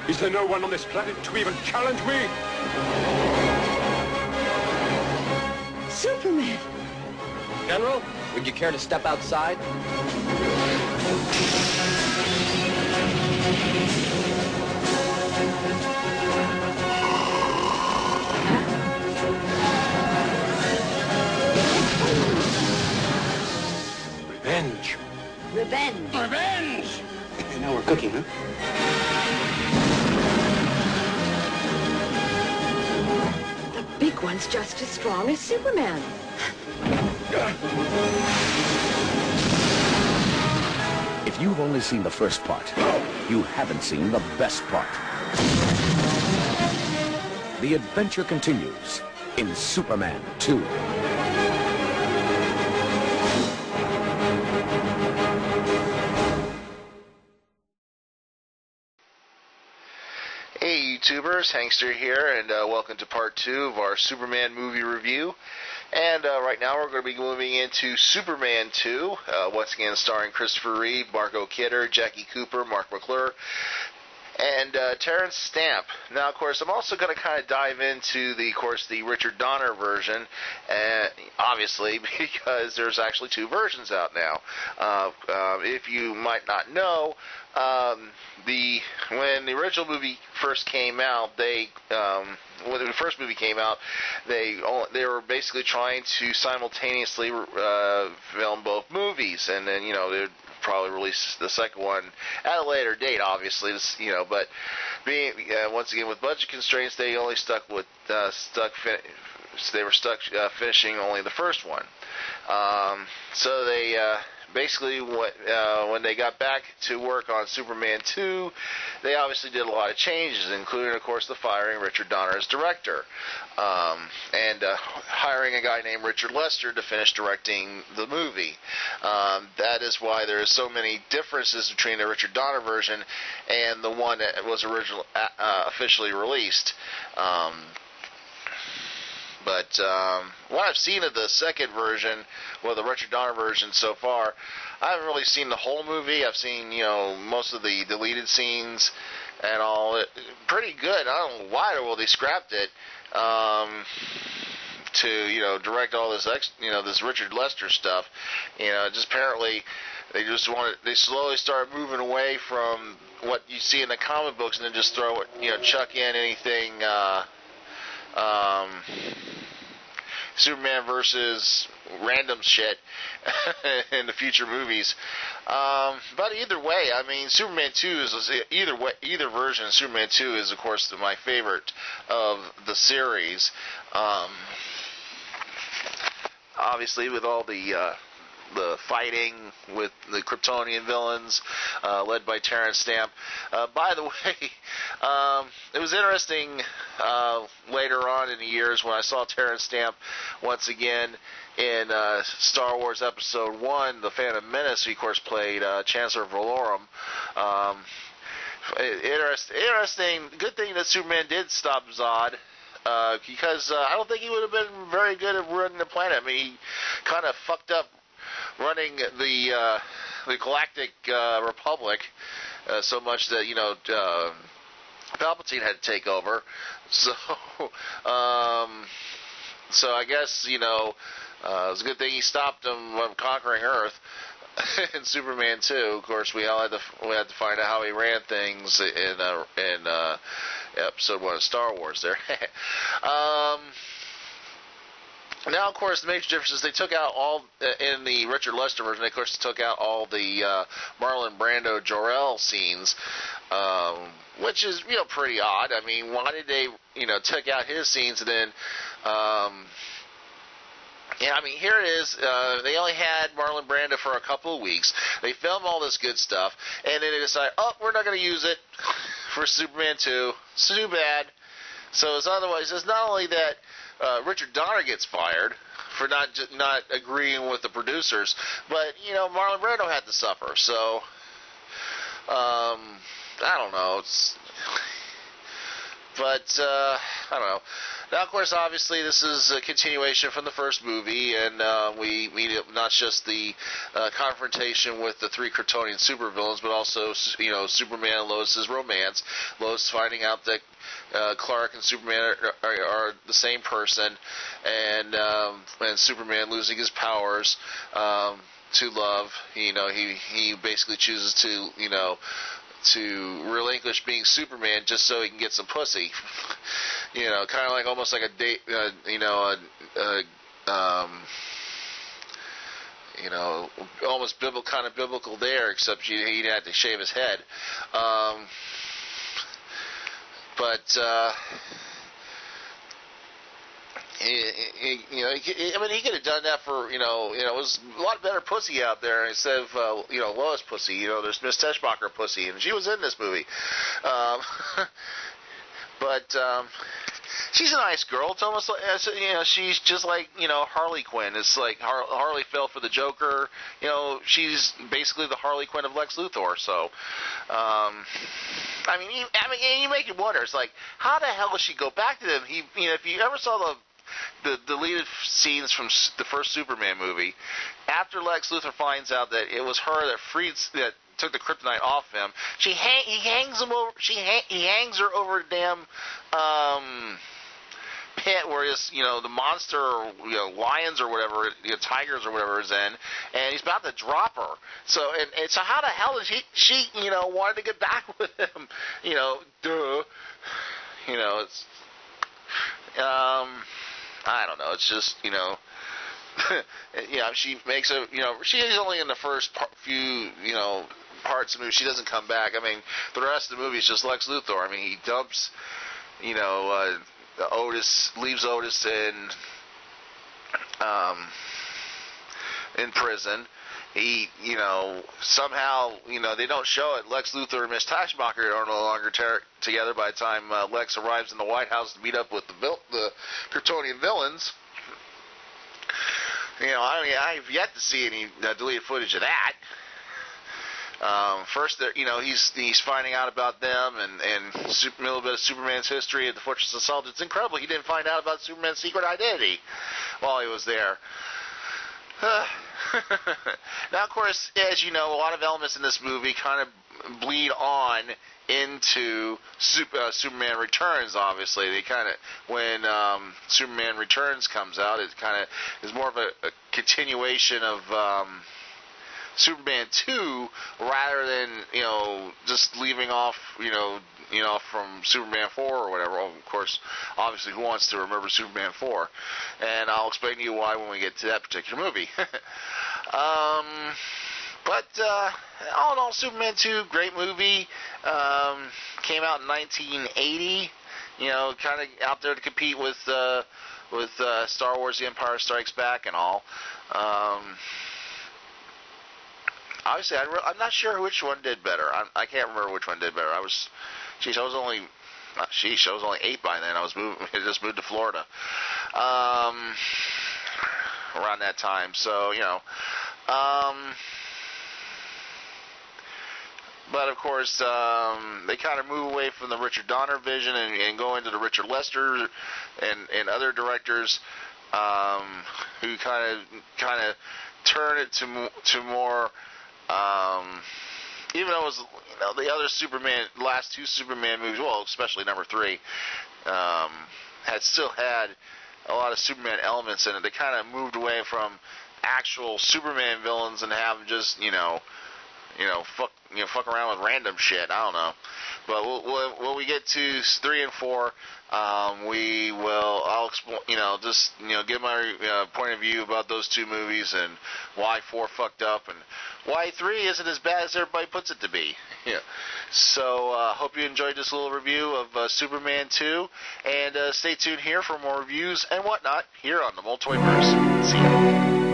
Is there no one on this planet to even challenge me? Superman! General, would you care to step outside? Revenge. Revenge! Revenge! Now we're cooking, huh? The big one's just as strong as Superman. If you've only seen the first part, you haven't seen the best part. The adventure continues in Superman 2. Hey YouTubers, Hankster here, and welcome to part 2 of our Superman movie review. And right now we're going to be moving into Superman 2, once again starring Christopher Reeve, Margot Kidder, Jackie Cooper, Mark McClure, and Terrence Stamp. Now, of course, I'm also going to kind of dive into the Richard Donner version, obviously, because there's actually 2 versions out now. If you might not know, when the original movie first came out, when the first movie came out, they were basically trying to simultaneously film both movies, and then they'd probably release the second one at a later date, obviously, but being once again with budget constraints, they only stuck finishing only the first one. So they basically, when they got back to work on Superman 2, they obviously did a lot of changes, including, of course, the firing Richard Donner as director, and hiring a guy named Richard Lester to finish directing the movie. That is why there are so many differences between the Richard Donner version and the one that was officially released. But what I've seen of the second version, the Richard Donner version so far, I haven't really seen the whole movie. I've seen, most of the deleted scenes and all. Pretty good. I don't know why they scrapped it to, direct all this, this Richard Lester stuff. Just apparently they slowly start moving away from what you see in the comic books and then just throw it, chuck in anything, Superman versus random shit in the future movies. But either way, I mean, Superman 2 is either version of Superman 2 is, of course, my favorite of the series. Obviously, with all the fighting with the Kryptonian villains, led by Terrence Stamp. By the way, it was interesting later on in the years when I saw Terrence Stamp once again in Star Wars Episode 1, The Phantom Menace. He, of course, played Chancellor Valorum. Interesting. Good thing that Superman did stop Zod. Because I don't think he would have been very good at running the planet. I mean, he kind of fucked up running the Galactic Republic so much that Palpatine had to take over. So so I guess it was a good thing he stopped him from conquering Earth. In Superman 2, of course, we had to find out how he ran things in Episode 1 of Star Wars. There. Now, of course, the major difference is they took out all, in the Richard Lester version, they, of course, took out all the Marlon Brando Jor-El scenes, which is, pretty odd. I mean, why did they, take out his scenes and then, I mean, here it is. They only had Marlon Brando for a couple of weeks. They filmed all this good stuff, and then they decide, we're not going to use it for Superman 2. It's too bad. So it's not only that Richard Donner gets fired for not agreeing with the producers, but Marlon Brando had to suffer. So I don't know. But I don't know. Now, of course, obviously, this is a continuation from the first movie, and we meet not just the confrontation with the three Kryptonian supervillains, but also, Superman and Lois's romance. Lois finding out that Clark and Superman are the same person, and Superman losing his powers to love. He basically chooses to relinquish being Superman just so he can get some pussy. Kind of like almost like a date, almost biblical there, except he'd have to shave his head. He could have done that for, it was a lot better pussy out there instead of, Lois pussy. There's Miss Teschmacher pussy, and she was in this movie. She's a nice girl. It's almost like, she's just like, Harley Quinn. It's like Harley fell for the Joker. She's basically the Harley Quinn of Lex Luthor. So, you make it wonder. It's like, how the hell does she go back to them? If you ever saw the deleted scenes from the first Superman movie, after Lex Luthor finds out that it was her that took the kryptonite off him, he hangs her over a damn pit where the monster or lions or whatever, tigers or whatever is in, and he's about to drop her. So so how the hell did she wanted to get back with him? Duh. It's I don't know. It's just she makes a she is only in the first few parts of the movie. She doesn't come back. The rest of the movie is just Lex Luthor. He dumps Otis, leaves Otis in prison. He, somehow, they don't show it. Lex Luthor and Miss Teschmacher are no longer together by the time Lex arrives in the White House to meet up with the Kryptonian villains. I've yet to see any deleted footage of that. First, he's finding out about them and a little bit of Superman's history at the Fortress of Salt. It's incredible he didn't find out about Superman's secret identity while he was there. Now, of course, as you know, a lot of elements in this movie kind of bleed on into Superman Returns. Obviously, they kind of when Superman Returns comes out, it kind of is more of a continuation of Superman 2 rather than just leaving off from Superman 4 or whatever. Well, of course, obviously, who wants to remember Superman 4? And I'll explain to you why when we get to that particular movie. But all in all, Superman 2, great movie. Came out in 1980. Kind of out there to compete with Star Wars: The Empire Strikes Back and all. Obviously, I'm not sure which one did better. I can't remember which one did better. I was only 8 by then. I just moved to Florida around that time. So but of course, they kind of move away from the Richard Donner vision and go into the Richard Lester and other directors who kind of turn it to more. Even though it was the other last two Superman movies, well, especially number 3, still had a lot of Superman elements in it. They kind of moved away from actual Superman villains and have them just fuck around with random shit. I don't know, but when we get to 3 and 4, I'll give my point of view about those two movies and why 4 fucked up and why 3 isn't as bad as everybody puts it to be. Yeah. So hope you enjoyed this little review of Superman 2, and stay tuned here for more reviews and whatnot here on the Multiverse. See ya.